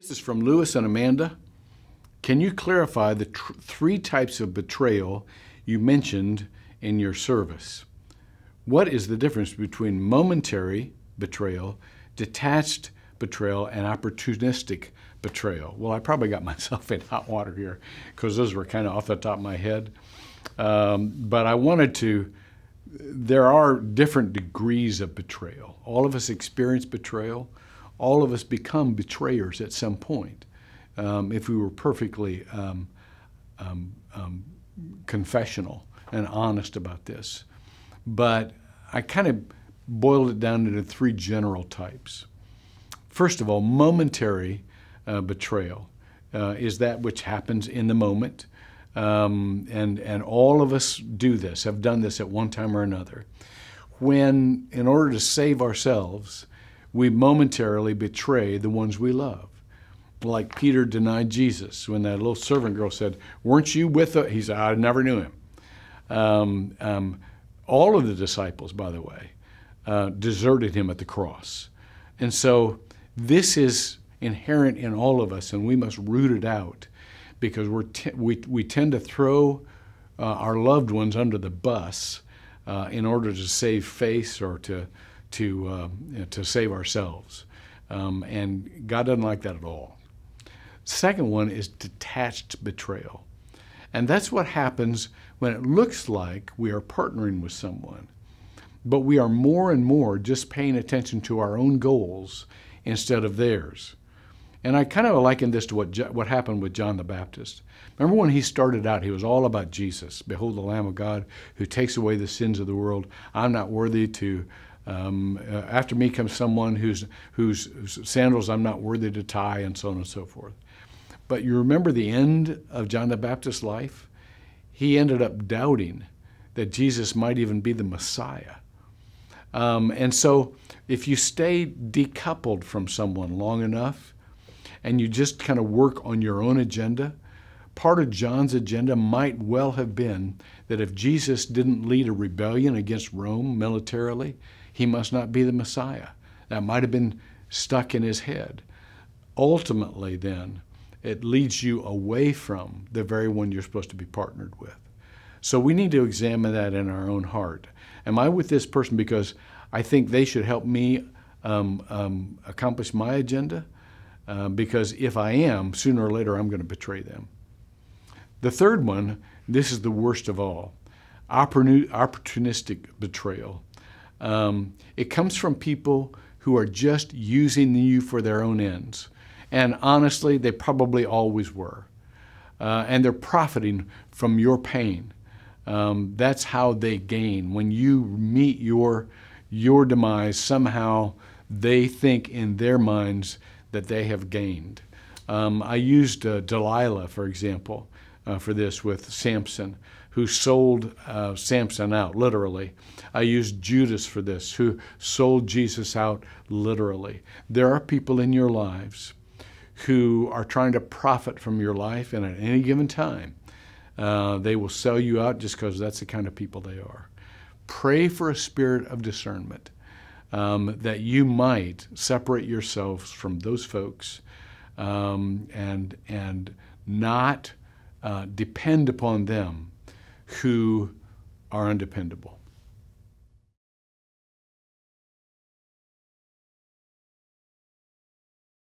This is from Lewis and Amanda. Can you clarify the three types of betrayal you mentioned in your service? What is the difference between momentary betrayal, detached betrayal, and opportunistic betrayal? Well, I probably got myself in hot water here because those were kind of off the top of my head. But I wanted to, there are different degrees of betrayal. All of us experience betrayal. All of us become betrayers at some point. If we were perfectly confessional and honest about this. But I kind of boiled it down into three general types. First of all, momentary betrayal is that which happens in the moment. And all of us do this, have done this at one time or another. When, in order to save ourselves, we momentarily betray the ones we love. Like Peter denied Jesus when that little servant girl said, "Weren't you with us?" He said, "I never knew him." All of the disciples, by the way, deserted him at the cross. And so this is inherent in all of us, and we must root it out because we tend to throw our loved ones under the bus in order to save face or to save ourselves. And God doesn't like that at all. Second one is detached betrayal. And that's what happens when it looks like we are partnering with someone, but we are more and more just paying attention to our own goals instead of theirs. And I kind of liken this to what happened with John the Baptist. Remember when he started out, he was all about Jesus. Behold the Lamb of God who takes away the sins of the world. I'm not worthy to, after me comes someone whose sandals I'm not worthy to tie, and so on and so forth. But you remember the end of John the Baptist's life? He ended up doubting that Jesus might even be the Messiah. And so if you stay decoupled from someone long enough and you just kind of work on your own agenda, part of John's agenda might well have been that if Jesus didn't lead a rebellion against Rome militarily, he must not be the Messiah. That might have been stuck in his head. Ultimately, then, it leads you away from the very one you're supposed to be partnered with. So we need to examine that in our own heart. Am I with this person because I think they should help me accomplish my agenda? Because if I am, sooner or later I'm going to betray them. The third one, this is the worst of all, opportunistic betrayal. It comes from people who are just using you for their own ends. And honestly, they probably always were. And they're profiting from your pain. That's how they gain. When you meet your demise, somehow they think in their minds that they have gained. I used Delilah, for example, for this with Samson, who sold Samson out, literally. I used Judas for this, who sold Jesus out, literally. There are people in your lives who are trying to profit from your life, and at any given time, they will sell you out just because that's the kind of people they are. Pray for a spirit of discernment, that you might separate yourselves from those folks and not depend upon them who are undependable.